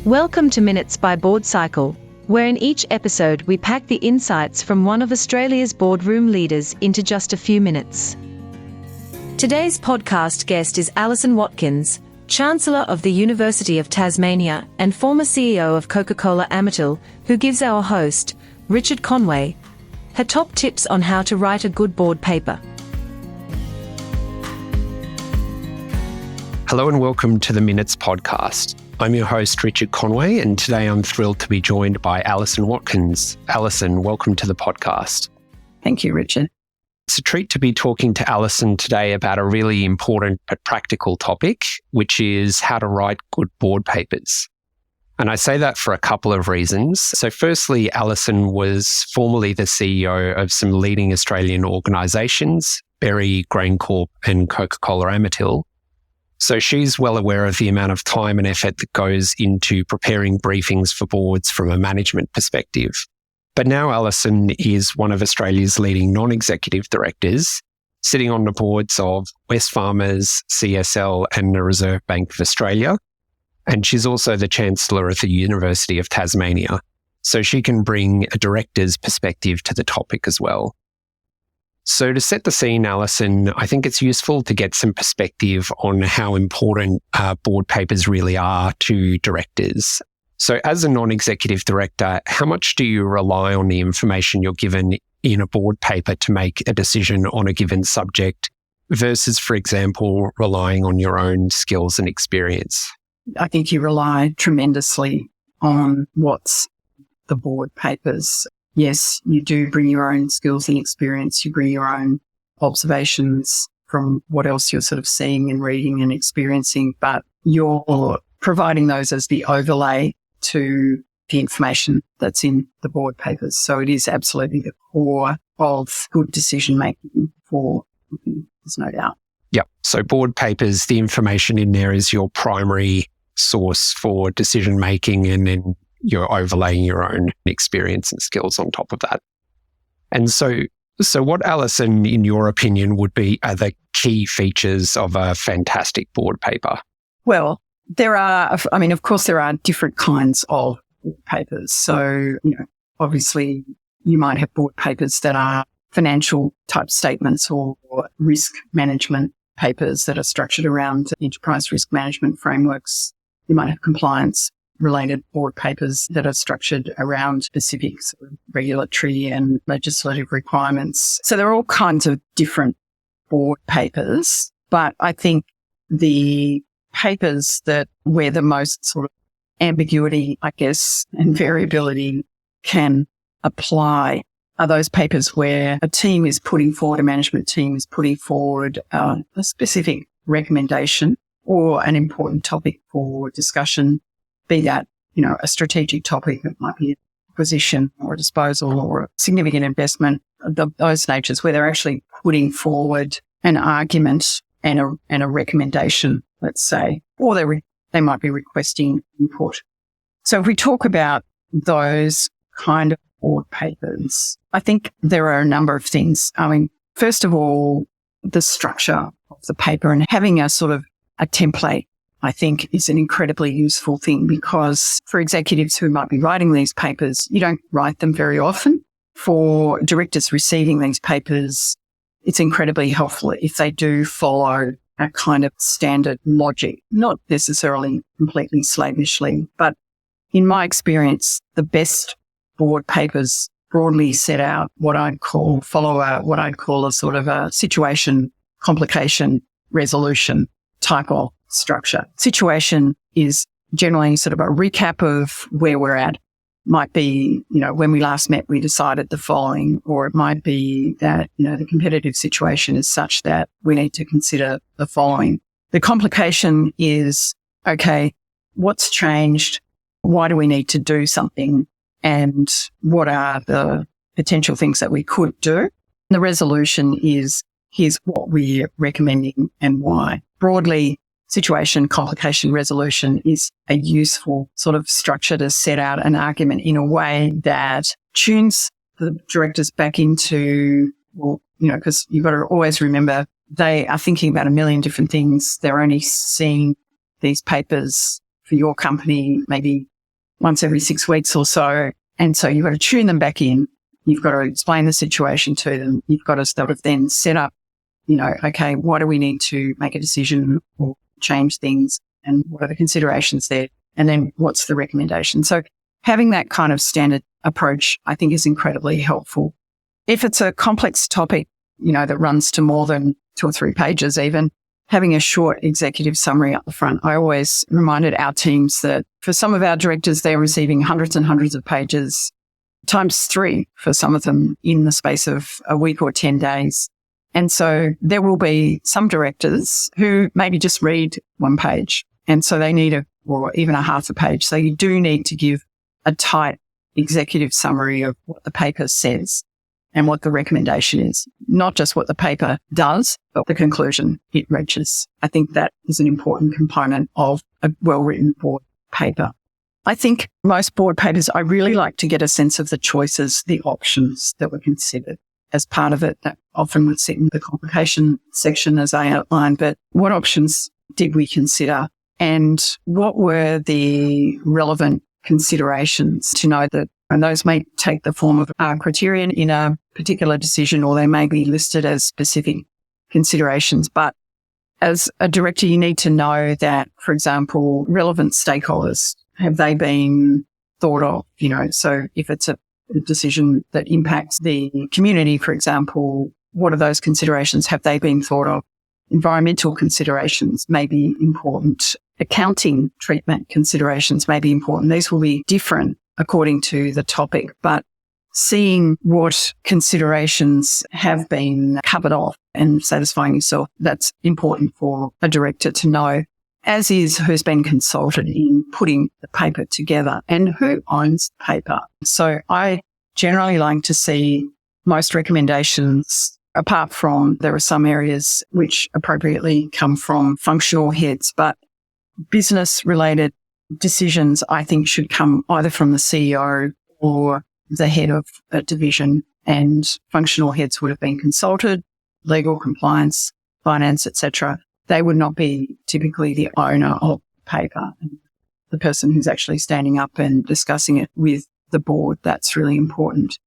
Welcome to Minutes by Board Cycle, where in each episode we pack the insights from one of Australia's boardroom leaders into just a few minutes. Today's podcast guest is Alison Watkins, Chancellor of the University of Tasmania and former CEO of Coca-Cola Amatil, who gives our host, Richard Conway, her top tips on how to write a good board paper. Hello and welcome to the Minutes podcast. I'm your host, Richard Conway, and today I'm thrilled to be joined by Alison Watkins. Alison, welcome to the podcast. Thank you, Richard. It's a treat to be talking to Alison today about a really important but practical topic, which is how to write good board papers. And I say that for a couple of reasons. So firstly, Alison was formerly the CEO of some leading Australian organisations, Berry, GrainCorp and Coca-Cola Amatil. So she's well aware of the amount of time and effort that goes into preparing briefings for boards from a management perspective. But now Alison is one of Australia's leading non-executive directors, sitting on the boards of Wesfarmers, CSL and the Reserve Bank of Australia. And she's also the Chancellor of the University of Tasmania. So she can bring a director's perspective to the topic as well. So to set the scene, Alison, I think it's useful to get some perspective on how important board papers really are to directors. So as a non-executive director, how much do you rely on the information you're given in a board paper to make a decision on a given subject versus, for example, relying on your own skills and experience? I think you rely tremendously on what's the board papers. Yes, you do bring your own skills and experience. You bring your own observations from what else you're sort of seeing and reading and experiencing, but you're providing those as the overlay to the information that's in the board papers. So it is absolutely the core of good decision making for companies, there's no doubt. Yep. So board papers, the information in there is your primary source for decision making, and then you're overlaying your own experience and skills on top of that. And so what, Alison, in your opinion, would be the key features of a fantastic board paper? Well, of course, there are different kinds of board papers. So, obviously you might have board papers that are financial type statements or risk management papers that are structured around enterprise risk management frameworks. You might have compliance related board papers that are structured around specific sort of regulatory and legislative requirements. So there are all kinds of different board papers, but I think the papers where the most sort of ambiguity, I guess, and variability can apply are those papers where a management team is putting forward a specific recommendation or an important topic for discussion, be that, a strategic topic that might be acquisition or a disposal or a significant investment, those natures where they're actually putting forward an argument and a recommendation, let's say, or they might be requesting input. So if we talk about those kind of board papers, I think there are a number of things. First of all, the structure of the paper and having a sort of a template, I think, is an incredibly useful thing, because for executives who might be writing these papers, you don't write them very often. For directors receiving these papers, it's incredibly helpful if they do follow a kind of standard logic, not necessarily completely slavishly, but in my experience, the best board papers broadly set out what I'd call a sort of a situation, complication, resolution type of structure. Situation is generally sort of a recap of where we're at. Might be, when we last met, we decided the following, or it might be that, the competitive situation is such that we need to consider the following. The complication is, okay, what's changed? Why do we need to do something? And what are the potential things that we could do? The resolution is, here's what we're recommending and why. Broadly, situation, complication, resolution is a useful sort of structure to set out an argument in a way that tunes the directors back into, because you've got to always remember they are thinking about a million different things. They're only seeing these papers for your company maybe once every 6 weeks or so. And so you've got to tune them back in. You've got to explain the situation to them. You've got to sort of then set up, okay, what do we need to make a decision or change things, and what are the considerations there? And then what's the recommendation? So having that kind of standard approach, I think, is incredibly helpful. If it's a complex topic, that runs to more than 2 or 3 pages even, having a short executive summary up the front. I always reminded our teams that for some of our directors, they're receiving hundreds and hundreds of pages, times 3 for some of them in the space of a week or 10 days. And so there will be some directors who maybe just read 1 page, and so they need or even a half a page. So you do need to give a tight executive summary of what the paper says and what the recommendation is, not just what the paper does, but the conclusion it reaches. I think that is an important component of a well-written board paper. I think most board papers, I really like to get a sense of the choices, the options that were considered as part of it. That often would sit in the complication section, as I outlined, but what options did we consider, and what were the relevant considerations to know that, and those may take the form of a criterion in a particular decision, or they may be listed as specific considerations. But as a director, you need to know that, for example, relevant stakeholders, have they been thought of? So if it's a decision that impacts the community, for example, what are those considerations? Have they been thought of? Environmental considerations may be important. Accounting treatment considerations may be important. These will be different according to the topic, but seeing what considerations have been covered off and satisfying yourself, that's important for a director to know, as is who's been consulted in putting the paper together and who owns the paper. So I generally like to see most recommendations, apart from there are some areas which appropriately come from functional heads, but business-related decisions, I think, should come either from the CEO or the head of a division, and functional heads would have been consulted, legal, compliance, finance, etc. They would not be typically the owner of the paper, the person who's actually standing up and discussing it with the board. That's really important.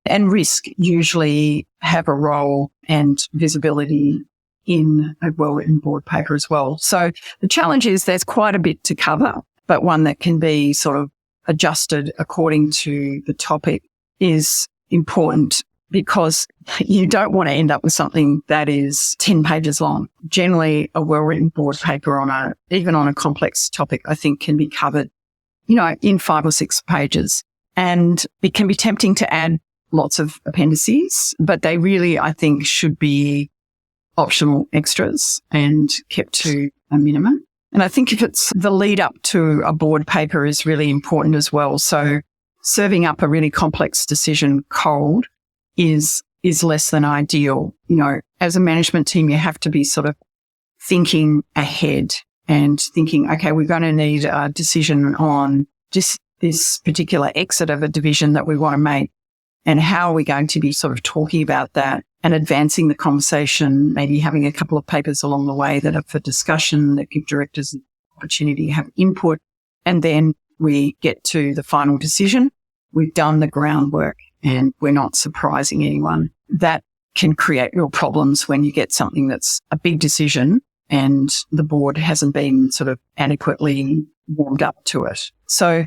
And risk usually have a role and visibility in a well-written board paper as well. So the challenge is there's quite a bit to cover, but one that can be sort of adjusted according to the topic is important, because you don't want to end up with something that is 10 pages long. Generally, a well-written board paper even on a complex topic, I think, can be covered, in 5 or 6 pages. And it can be tempting to add lots of appendices, but they really, I think, should be optional extras and kept to a minimum. And I think if it's the lead up to a board paper is really important as well. So serving up a really complex decision cold is less than ideal. As a management team, you have to be sort of thinking ahead and thinking, okay, we're going to need a decision on just this particular exit of a division that we want to make. And how are we going to be sort of talking about that and advancing the conversation, maybe having a couple of papers along the way that are for discussion, that give directors an opportunity to have input. And then we get to the final decision. We've done the groundwork and we're not surprising anyone. That can create real problems when you get something that's a big decision and the board hasn't been sort of adequately warmed up to it. So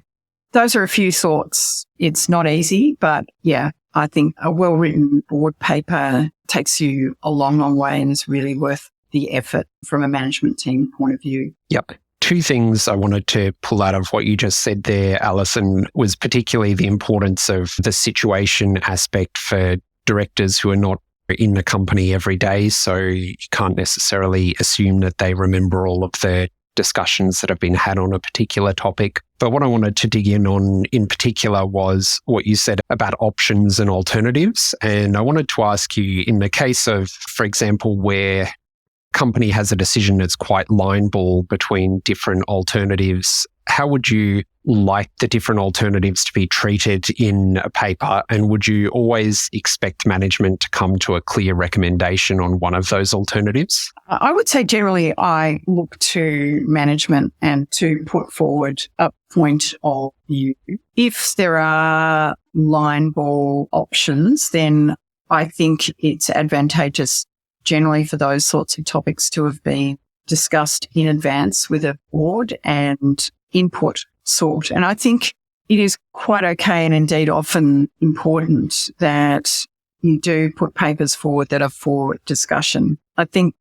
those are a few thoughts. It's not easy, but yeah, I think a well-written board paper takes you a long, long way and is really worth the effort from a management team point of view. Yep. 2 things I wanted to pull out of what you just said there, Alison, was particularly the importance of the situation aspect for directors who are not in the company every day. So you can't necessarily assume that they remember all of the discussions that have been had on a particular topic. But what I wanted to dig in on in particular was what you said about options and alternatives. And I wanted to ask you, in the case of, for example, where company has a decision that's quite line ball between different alternatives, how would you like the different alternatives to be treated in a paper? And would you always expect management to come to a clear recommendation on one of those alternatives? I would say generally I look to management and to put forward a point of view. If there are line ball options, then I think it's advantageous generally for those sorts of topics to have been discussed in advance with a board and input sought. And I think it is quite okay and indeed often important that you do put papers forward that are for discussion. I think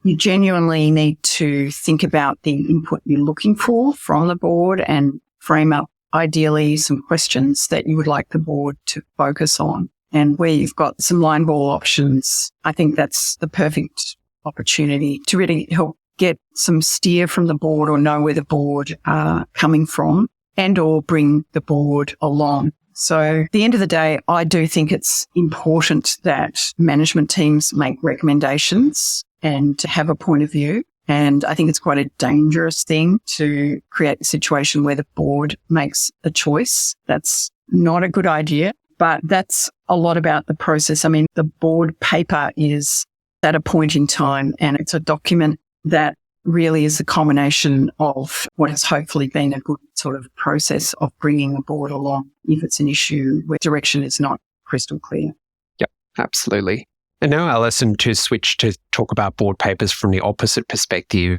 you genuinely need to think about the input you're looking for from the board and frame up ideally some questions that you would like the board to focus on. And where you've got some line ball options, I think that's the perfect opportunity to really help get some steer from the board or know where the board are coming from and or bring the board along. So at the end of the day, I do think it's important that management teams make recommendations and to have a point of view. And I think it's quite a dangerous thing to create a situation where the board makes a choice. That's not a good idea, but that's a lot about the process. I mean, the board paper is at a point in time and it's a document that really is a combination of what has hopefully been a good sort of process of bringing the board along if it's an issue where direction is not crystal clear. Yep, absolutely. And now, Alison, to switch to talk about board papers from the opposite perspective,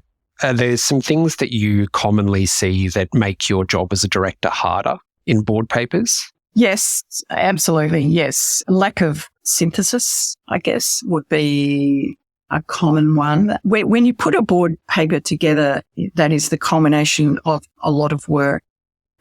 there's some things that you commonly see that make your job as a director harder in board papers? Yes, absolutely. Yes. Lack of synthesis, I guess, would be a common one. When you put a board paper together, that is the culmination of a lot of work.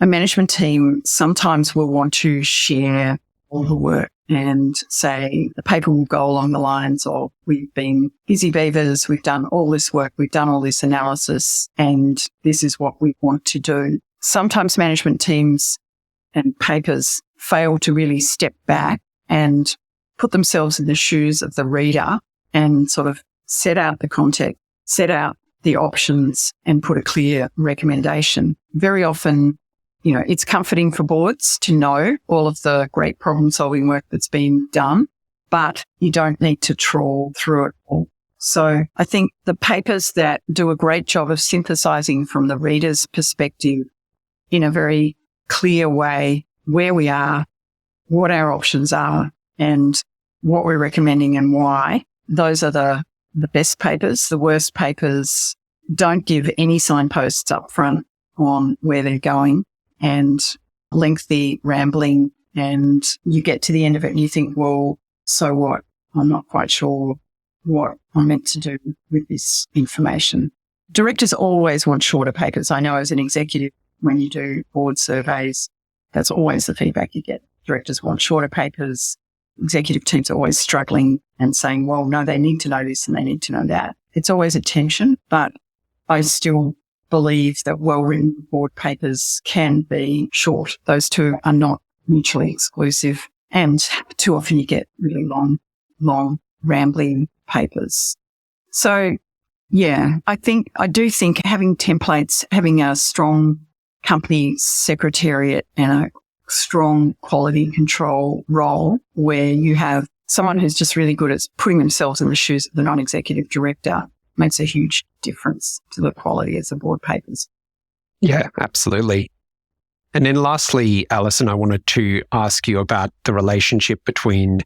A management team sometimes will want to share all the work and say the paper will go along the lines of, we've been busy beavers, we've done all this work, we've done all this analysis, and this is what we want to do. Sometimes management teams and papers fail to really step back and put themselves in the shoes of the reader and sort of set out the context, set out the options and put a clear recommendation. Very often, it's comforting for boards to know all of the great problem-solving work that's been done, but you don't need to trawl through it all. So I think the papers that do a great job of synthesizing from the reader's perspective in a very clear way where we are, what our options are, and what we're recommending and why, those are the best papers. The worst papers don't give any signposts up front on where they're going and lengthy rambling, and you get to the end of it and you think, well, so what? I'm not quite sure what I'm meant to do with this information. Directors always want shorter papers. I know as an executive, when you do board surveys, that's always the feedback you get. Directors want shorter papers. Executive teams are always struggling and saying, well, no, they need to know this and they need to know that. It's always a tension, but I still believe that well-written board papers can be short. Those two are not mutually exclusive, and too often you get really long, rambling papers. So, yeah, I do think having templates, having a strong company secretariat and a strong quality control role where you have someone who's just really good at putting themselves in the shoes of the non-executive director makes a huge difference to the quality of the board papers. Yeah, absolutely. And then lastly, Alison, I wanted to ask you about the relationship between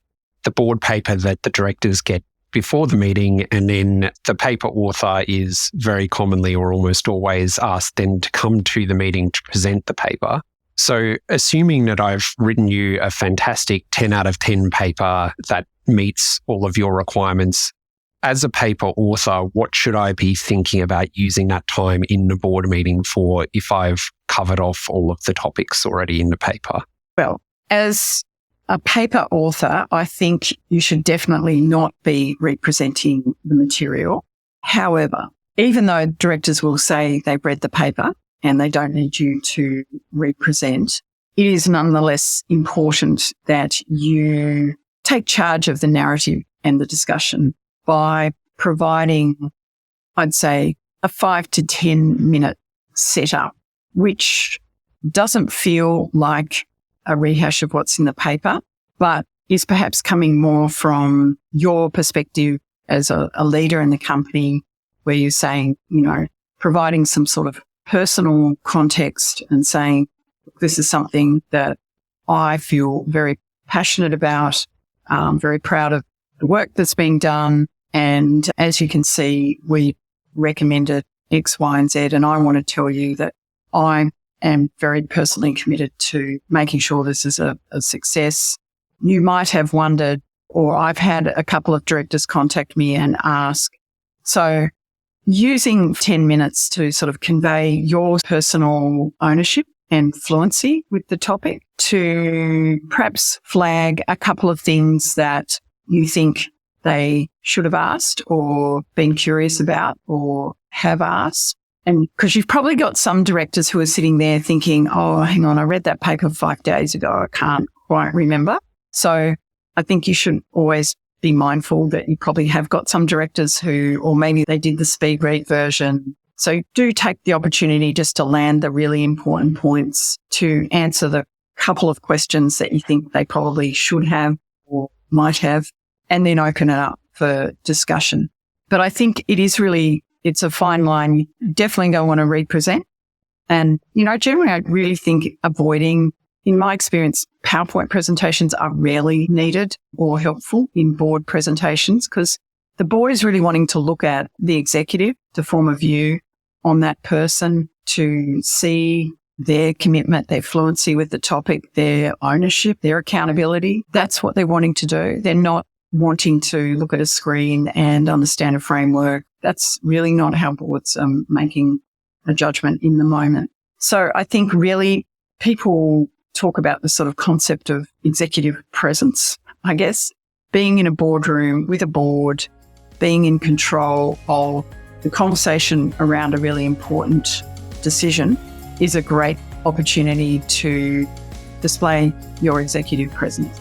the board paper that the directors get before the meeting and then the paper author is very commonly or almost always asked then to come to the meeting to present the paper. So assuming that I've written you a fantastic 10 out of 10 paper that meets all of your requirements, as a paper author, what should I be thinking about using that time in the board meeting for if I've covered off all of the topics already in the paper? Well, as a paper author, I think you should definitely not be representing the material. However, even though directors will say they've read the paper and they don't need you to represent, it is nonetheless important that you take charge of the narrative and the discussion by providing, I'd say, a 5 to 10 minute setup which doesn't feel like a rehash of what's in the paper, but is perhaps coming more from your perspective as a leader in the company, where you're saying, providing some sort of personal context and saying, this is something that I feel very passionate about, very proud of the work that's being done. And as you can see, we recommended X, Y, and Z. And I want to tell you that I am very personally committed to making sure this is a success. You might have wondered, or I've had a couple of directors contact me and ask, so using 10 minutes to sort of convey your personal ownership and fluency with the topic, to perhaps flag a couple of things that you think they should have asked or been curious about or have asked. And because you've probably got some directors who are sitting there thinking, oh, hang on, I read that paper 5 days ago. I can't quite remember. So I think you should always be mindful that you probably have got some directors who, or maybe they did the speed read version. So do take the opportunity just to land the really important points, to answer the couple of questions that you think they probably should have or might have, and then open it up for discussion. But I think it's a fine line. You definitely don't want to represent. And, generally I really think avoiding, in my experience, PowerPoint presentations are rarely needed or helpful in board presentations, because the board is really wanting to look at the executive to form a view on that person, to see their commitment, their fluency with the topic, their ownership, their accountability. That's what they're wanting to do. They're not wanting to look at a screen and understand a framework. That's really not how boards are making a judgment in the moment. So I think really people talk about the sort of concept of executive presence, I guess, being in a boardroom with a board, being in control of the conversation around a really important decision is a great opportunity to display your executive presence.